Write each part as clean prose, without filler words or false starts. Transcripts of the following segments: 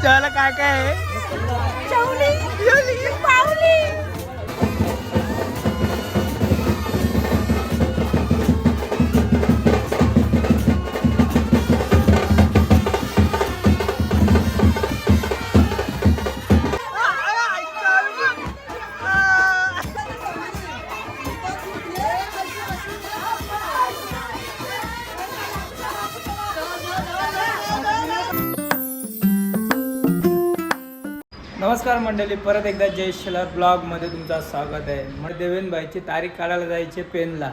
जेवायला काय काय आहे? नमस्कार मंडळी, परत एकदा जय शिलार ब्लॉगमध्ये तुमचं स्वागत आहे. मग देवेन भाईची तारीख काढायला जायची पेनला.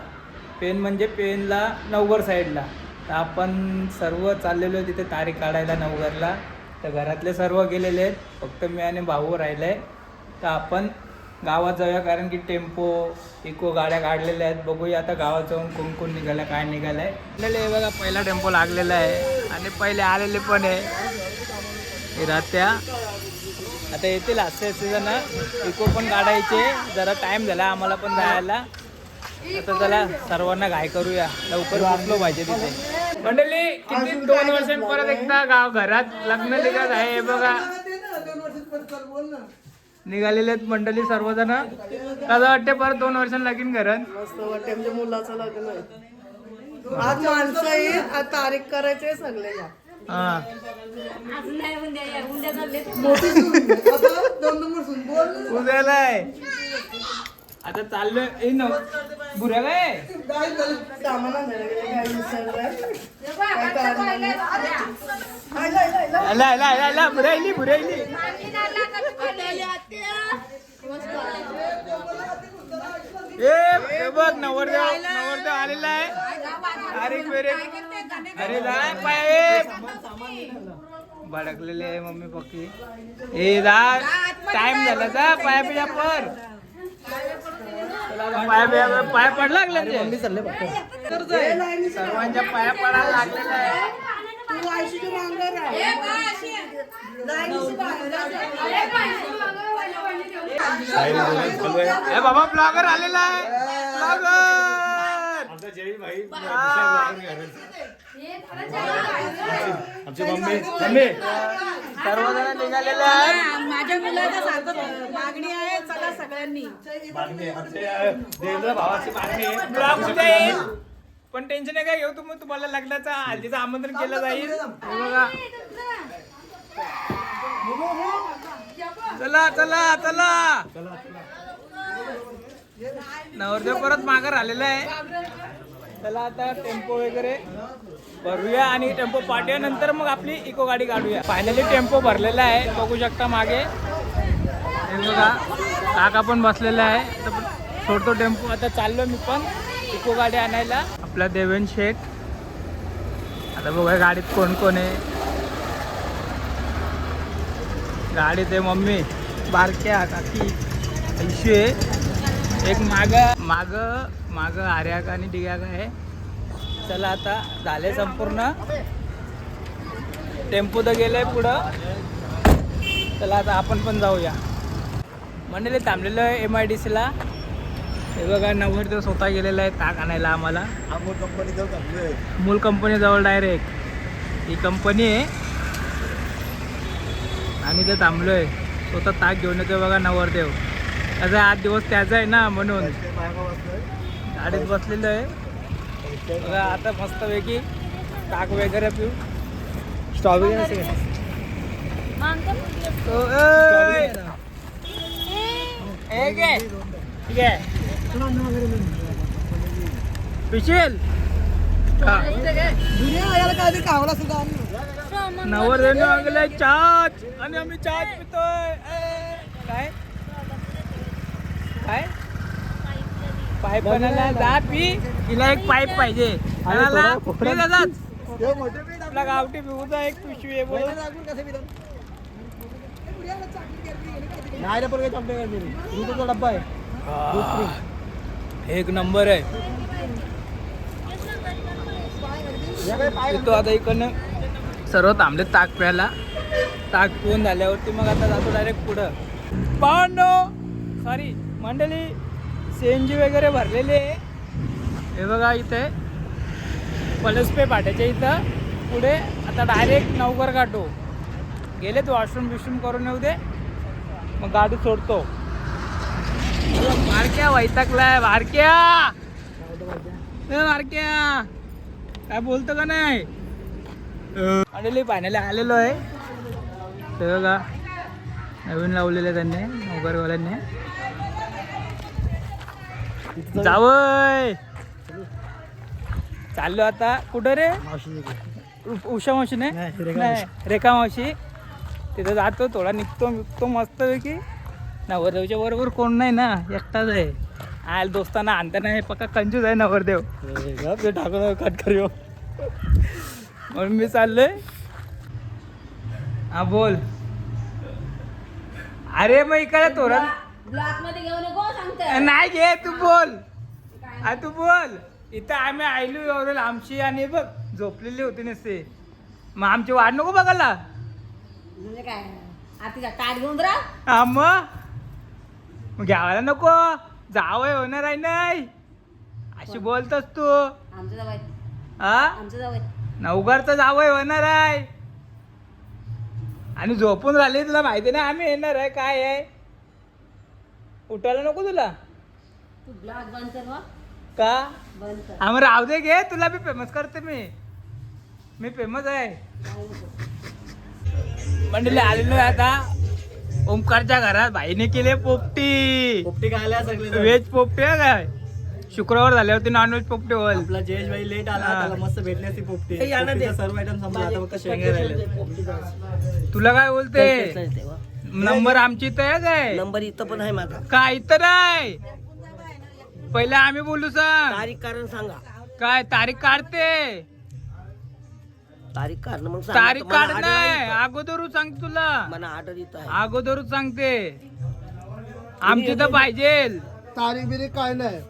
पेन म्हणजे पेनला नवघर साईडला. तर आपण सर्व चाललेलो आहे तिथे तारीख काढायला नवघरला. तर घरातले सर्व गेलेले आहेत, फक्त मी आणि भाऊ राहिले आहे. तर आपण गावात जाऊया, कारण की टेम्पो इको गाड्या काढलेल्या आहेत. बघूया आता गावात जाऊन कोण कोण निघालं, काय निघालं आहे. आपल्याला बघा पहिला टेम्पो लागलेला आहे आणि पहिले आलेले पण आहे रात्या. आता येतील असे जण इको पण काढायचे. जरा टाईम झाला आम्हाला पण जायला. आता चला सर्वांना घाई करूया, लवकर पोचलो पाहिजे तिथे. मंडळी किती 2 वर्षांनी परत एकदा घरात लग्न निघत आहे. बघा निघालेले आहेत मंडळी सर्वजण. कसं वाटते परत 2 वर्षांनी लगीन घरात? मस्त वाटते. म्हणजे मुलाचं लग्न आहे. आज माणसं येईल, आज तारीख करायचे सगळे. हा उद्याला आहे. आता चाललोय न बुऱ्या काय बुरायली बुरायली. ए बघ नवरदेव आलेला आहे. तारीख बिरीख. अरे जाय पाय भडकलेले आहे मम्मी पप्पी. ए जा टाइम झाला, जा पाया बिया पर. पाया पड लागले सर्वांच्या पाया पडायला लागलेला आहे. बाबा ब्लॉगर आलेला आहे. ब्लॉगर आमची मम्मी सर्वजण निघालेले आहेत. माझ्या मुलाला सारखं मागणी आहे, चला सगळ्यांनी भावाची मागणी. पण टेन्शन आहे काय घेऊ तुम्ही, तुम्हाला लग्नाचा हल्दीचं आमंत्रण केलं जाईल. बघा चला चला चला. नवरदेव परत माघार आलेला आहे. चला आता टेम्पो वगैरे भरूया आणि टेम्पो पाठवल्यानंतर मग आपली इको गाडी काढूया. फायनली टेम्पो भरलेला आहे, बघू शकता मागे. हे बघा काका पण बसलेला आहे. तर सोडतो टेम्पो. आता चाललो मी पण इको गाडी आणायला. आपला देवेन शेठ. आता बघा गाडीत कोण कोण आहे. गाडीत आहे मम्मी, बारक्या काकी, ऐशी आहे. एक माग आर्या का आणि डिग्या का आहे. चला आता झाले संपूर्ण. टेम्पो तर गेलाय पुढं. चला आता आपण पण जाऊया. मंडळी थांबलेलं आहे MIDC ला. हे बघा नवरदेव स्वतः गेलेला आहे ताक आणायला आम्हाला. मूल कंपनी जवळ डायरेक्ट ही कंपनी आहे आणि ते थांबलोय. स्वतः ताक घेऊन येतोय बघा नवरदेव. त्याचा 8 दिवस त्याचा आहे ना, म्हणून गाडीत बसलेलं आहे. बघा आता मस्तपैकी ताक वगैरे पिऊ. स्ट्रॉबेरी नसेल ठीक आहे पिशील. नवरदेवने मागलाय चाच आणि आम्ही चाच पितोय. काय काय पाईप बनायला जा पी. तिला एक पाईप पाहिजे. आपला गावठी पिऊचा एक पिशवी आहे. बोल डब्बा आहे, एक नंबर आहे. तो आता इकडनं सर्व थांबले ताक प्यायला. ताक पिऊन झाल्यावरती मग आता जातो डायरेक्ट पुढं. पांडो सॉरी मंडळी CNG वगैरे भरलेले आहे. हे बघा इथे पलसपे पाट्याच्या इथं पुढे आता डायरेक्ट नवघर गाठो. गेलेत वॉशरूम बिशरूम करून येऊ दे, मग गाडी सोडतो. बारक्या वैतागलाय बारक्या. बारक्या काय बोलतो का नाही. आणि पाण्याला आलेलो आहे ते बघा, नवीन लावलेलं त्यांनी नोकरवाल्यांनी. जावय चाललो आता. कुठं रे? उषा मावशी नाही, रेखा मावशी. तिथं जातो, थोडा निघतो मस्त की. नवरदेवच्या बरोबर कोण नाही ना, एकटाच आहे. आयल दोस्तांना आणता नाही, पक्का कंजूस आहे नवरदेव. ते टाकून कट करू म्हणून मी चाललोय. हा बोल. अरे मग इकडे तोरण नाही घे, तू बोल. तू बोल. इथं आम्ही आयलो एवढं आमची, आणि बघ झोपलेली होती नसते, मग आमची वाट नको बघायला. म्हणजे काय आता ताट घेऊन राह. हा मग घ्यावायला नको, जावय होणार आहे नाही अशी बोलतोस तू. आमचं जावं हा आमचं जावं नवघरचं जावय होणार आहे, आणि झोपून राहिले. तुला माहिती नाही आम्ही येणार आहे काय आहे. उठायला नको तुला तू ब्लॉग बंद कर मग. का? बंद कर. आम्ही राहू दे घे, तुला बी फेमस करते मी फेमस आहे. मंडळी आलेलो आहे आता ओमकारच्या घरात. भाईने केले पोपटी खायला सगळे. व्हेज पोपटी आहे काय. शुक्रवार झाल्यावरती नॉनव्हेज पोपटी होईल. आपला जयेश भाई लेट आला, हा. त्याला मस्त भेटली असती पोपटी. हे यानं दे. सर्व आयटम संपला, आता फक्त शेंगे राहिले. तुला काय बोलते? नंबर आमची इथं आहे काय? नंबर इथं पण आहे माझा. काय इथं नाही, पहिले आम्ही बोलू सांग. तारीख कारण सांगा. काय तारीख काढते? तारीख काढणं मग तारीख काढ नाही, अगोदरच सांगते तुला. मला ऑर्डर इथं आहे. अगोदरच सांगते आमची तर पाहिजे. तारीख बिरीख काय नाही,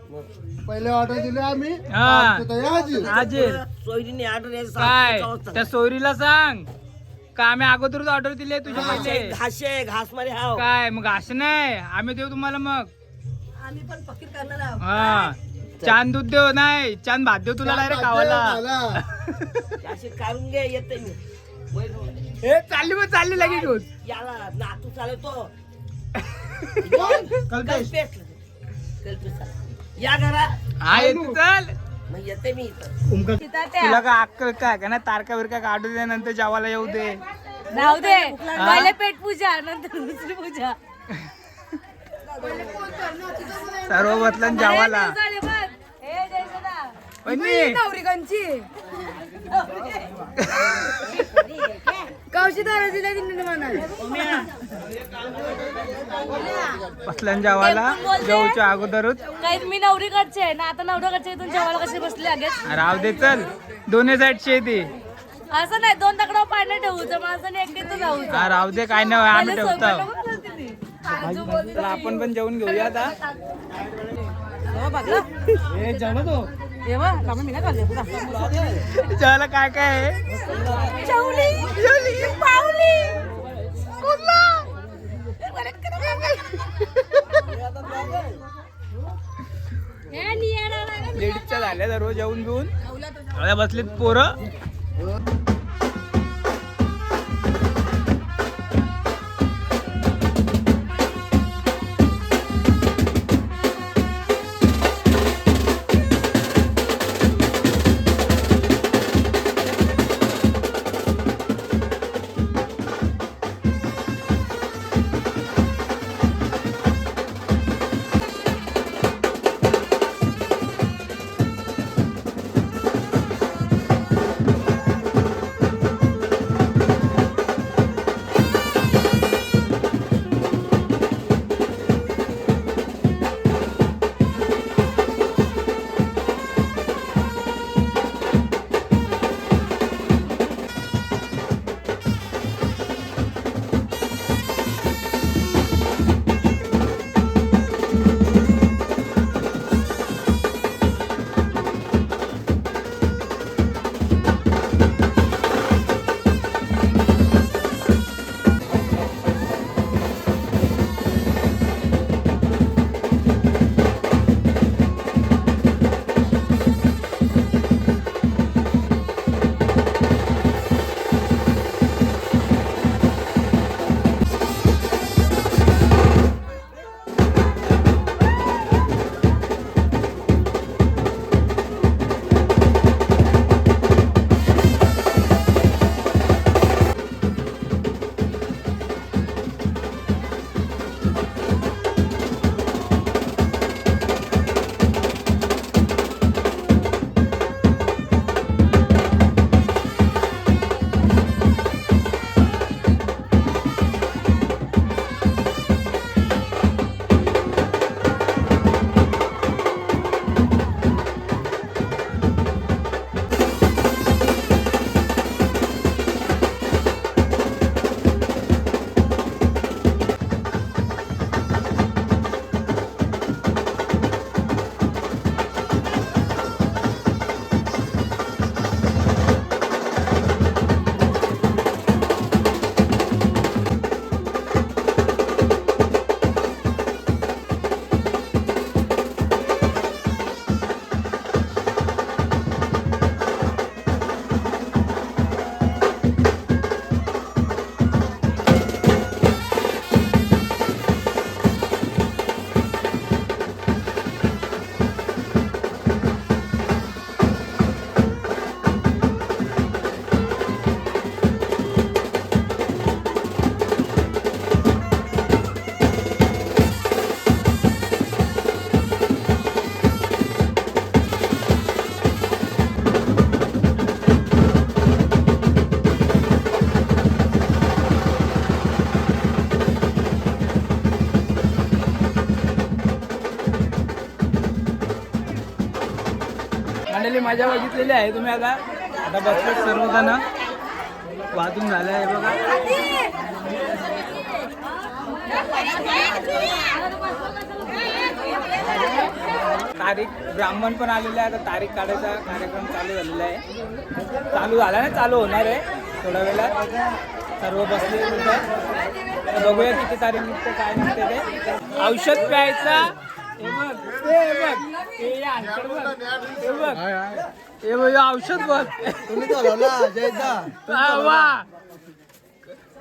पहिले ऑर्डर दिले आम्ही. हा. आमचं तर यायची. आजे सोयरीने ऑर्डर काय त्या सोयरीला सांग का आम्ही अगोदरच ऑर्डर दिली तुझ्या पहिले. घासे घास मारे हाव. काय मग असं नाही, आम्ही देऊ तुम्हाला. मग आम्ही पण फकीर करणार आहोत. हा चांद दूध देऊ नाही, चांद भात देऊ तुला डायरेक्ट खावायला. झाला. अशी काढून घे, येते मी. हे चालली मग चालली लगेच घेऊन. याला नातू चालतो. कल्पेश. या घरा हा येते चल. मग येते मी इथं. तुला का अक्कल काय का ना, तारका बिरका काढू दे, नंतर जेवायला येऊ दे. राहू दे, पहिले पेट पूजा नंतर दुसरी पूजा. सर्व बदलन जेवायला. वहिनी, बसलन जेवायला जेवच्या अगोदरच. काही मी नवरीकडचे आहे ना, आता नवरीकडचे इथून जेवायला कसे बसले लगेच. राहू दे चल, दोन्ही साईडची ती. असं नाही, दोन तकडावर पाणी ठेवूचं माणसाने एकटीच जाऊ. हा राहू दे, काय नाही आम्ही ठेवतो. चला आपण पण जेवून घेऊया आता. हे जेवण तो जेवायला काय काय आहे? लेडीजच्या झाल्या सर्व जेवून घेऊन. आता बसलीत पोरं. झालेली मजा बघितलेली आहे तुम्ही. आता आता बसलो सर्वजण, वाजून झालं आहे बघा. तारीख ब्राह्मण पण आलेले आहे. आता तारीख काढायचा कार्यक्रम चालू झालेला आहे. चालू झाला ना, चालू होणार आहे थोड्या वेळात. सर्व बसले तिथं. बघूया किती तारीख निघते काय निघते ते. औषध प्यायचा. हे बघ हे बघ हे अंकल बघ हे बघ हे बघ औषध बघ. तुम्ही चालवला जयदा वा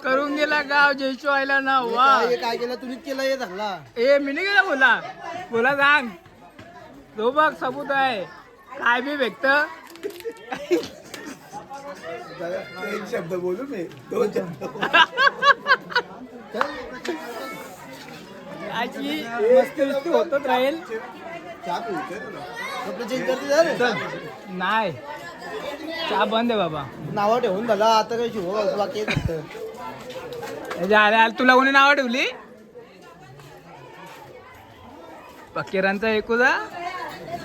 करून गेला गाव जयशो व्हायला ना. वा काय केलं तुम्हीच केलं हे चांगला. ए मी नाही गेला बोला बोला सांग. तो बघ सबूत आहे काय बी व्यक्त. एक शब्द बोलू मी 2 शब्द. अशी मस्ती मस्ती होतच राहील. नाही चहा बंद आहे बाबा. नाव ठेवून झाला आता काही शिव बाकी अरे तुला कोणी नावं ठेवली. पक्केरांचा एकूदा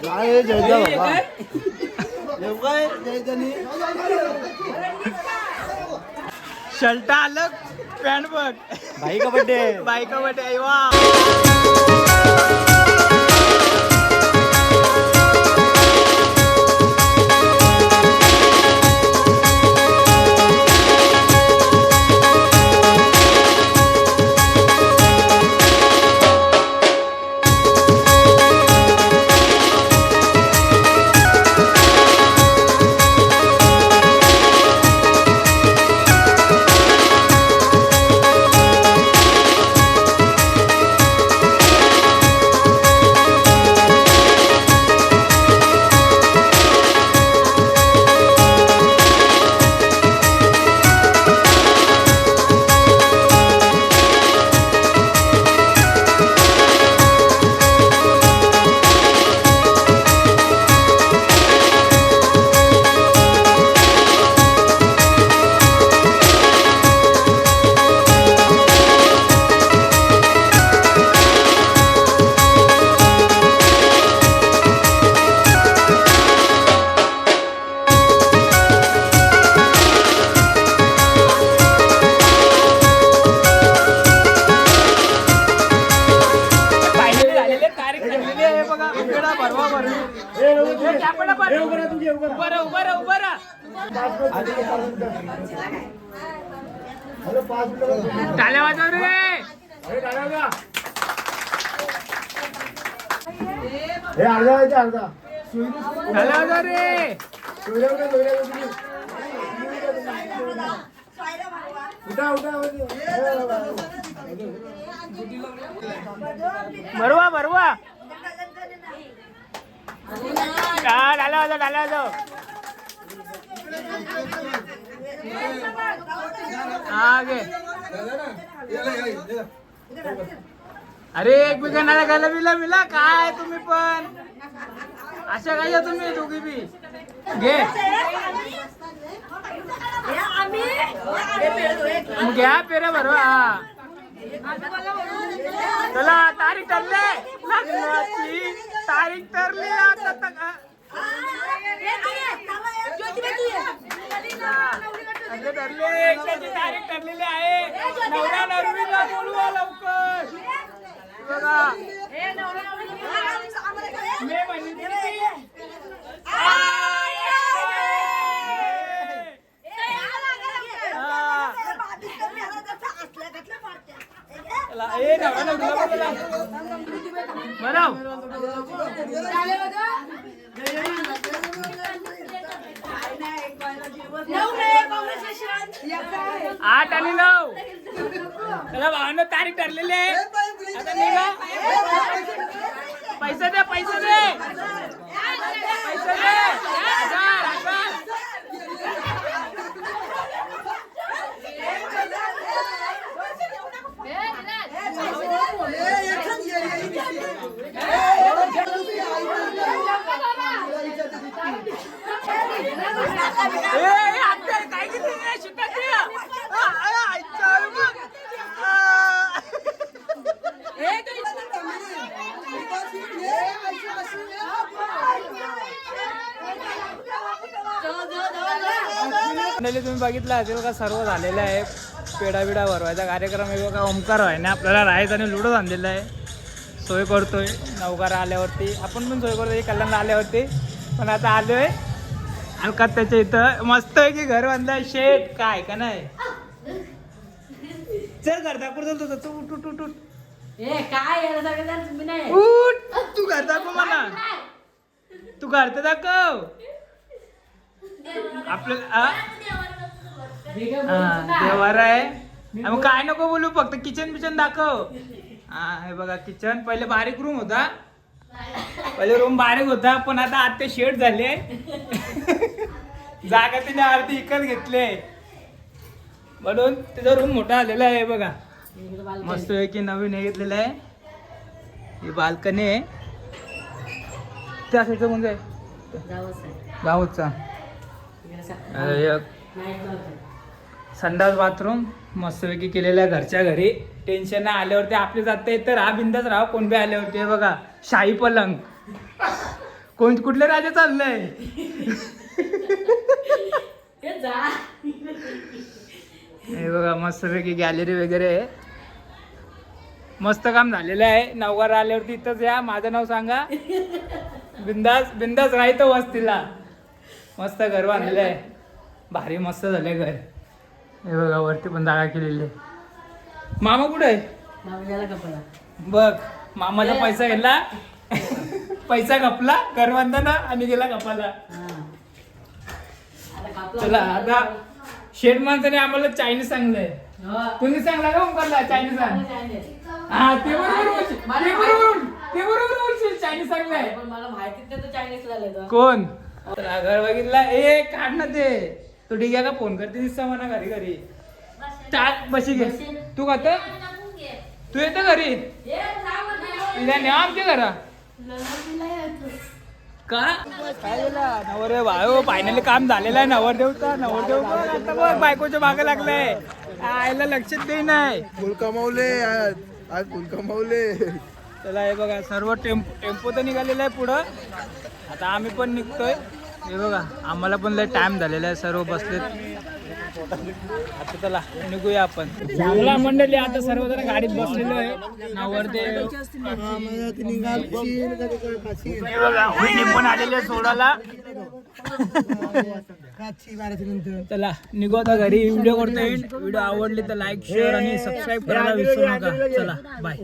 काय जयदा बाबा. काय जयदानी शर्ट आलं पॅन्ट बघ. भाई का बर्थडे. बाईक बटे वा. टाळ्या वाजव रे. अर्धा टाळ्या वाजव रे. भरवा भरवा. टाळ्या वाजव टाळ्या वाजव. आगे अरे एकमेकांना गायला बिला मिला काय तुम्ही पण अशा काय तुम्ही दोघी बी घे घ्या पेरा बरोबर. चला तारीख ठरले लग्नाची तारीख ठरली आता तक. ठरले एकट्याची तारीख ठरलेली आहे. नवरा नवरीला बोलवा लवकर. बघा मे महिन्याची आठ आणि 9 त्याला भावना तारीख ठरलेली आहे. आता निघा. पैसे दे पैसे दे पैसे दे. काय किती शिकायची मंडळी तुम्ही बघितलं असेल का सर्व झालेलं आहे. पेढा बिडा भरवायचा कार्यक्रम आहे बघा. ओमकार आहे ना आपल्याला राहायचं आणि लुडो आणलेलं आहे. सोय करतोय नवकारा आल्यावरती. आपण पण सोय करतोय कल्याणला आल्यावरती. पण आता आलोय अलकात त्याच्या इथं मस्त आहे की घर बांधलंय शेट काय का नाही. चल घर दाखवू चल तू उठ उठ उठ उठ उठ. तू घर दाखव मला. तू घर तर दाखव आपल्याला. देवार आहे मग काय नको बोलू फक्त किचन बिचन दाखव. हा हे बघा किचन. पहिले बारीक रूम होता. पहिले रूम बारीक होता पण आता आत्ते शेड झाले. जागा तिने अर्धी इकत घेतले म्हणून त्याचा रूम मोठा आलेला आहे बघा. मस्त आहे की नवीन हे घेतलेलं आहे. ही बाल्कनी आहे. त्या साईडचं म्हणजे गावचा संडास बाथरूम मस्तपैकी केलेलं आहे घरच्या घरी. टेन्शन नाही आल्यावरती आपले जाता येतं. राहा बिंदास राहा कोण बी आल्यावरती. हे बघा शाही पलंग. कोण कुठले राजा चाललंय. हे बघा मस्तपैकी गॅलरी वगैरे आहे. मस्त काम झालेलं आहे. नववार आल्यावरती इथंच या. माझं नाव सांगा. बिंदास बिंदास राहायचं वस्तीला. मस्त घर बांधलेलं आहे. भारी मस्त झालंय घर. हे बघा वरती पण जागा केलेली आहे. मामा कुठे आहे बघ. मामाचा पैसा गेला. पैसा कपला घर बांधताना आणि गेला कपाला. चला आता शेठ माणसाने आम्हाला चायनीज सांगलंय. तुम्ही सांगला का ओमकारला चायनीज सांग. हा ते बरोबर बोलशील. चायनीज सांगलाय कोण. घर बघितला ए काढ ना ते. तू ठीक आहे का फोन करते दिसता म्हणा घरी घरी. टाक बशी घे. तू खात तू येतं घरी आमच्या घरा का काय झालं. नवरे भाऊ फायनली काम झालेलं आहे. नवरदेवचा नवरदेव आता बघ बायकोच्या मागे लागलाय. आईला लक्षात दे नाही. फुल कमावले आज फुल कमावले. चला हे बघा सर्व टेम्पो तर निघालेला आहे पुढं. आता आम्ही पण निघतोय. हे बघा आम्हाला पण लय टाइम झालेला आहे. सर्व बसलेत. आता चला निघूया आपण. चांगला मंडळी आता सर्वजण गाडीत बसलेलो आहे. नवरदेव हे बघा वहिनी पण आलेले सोडायला. चला निघू आता घरी. व्हिडिओ करतोय. व्हिडिओ आवडले तर लाईक शेअर आणि सबस्क्राईब करायला विसरू नका. चला बाय.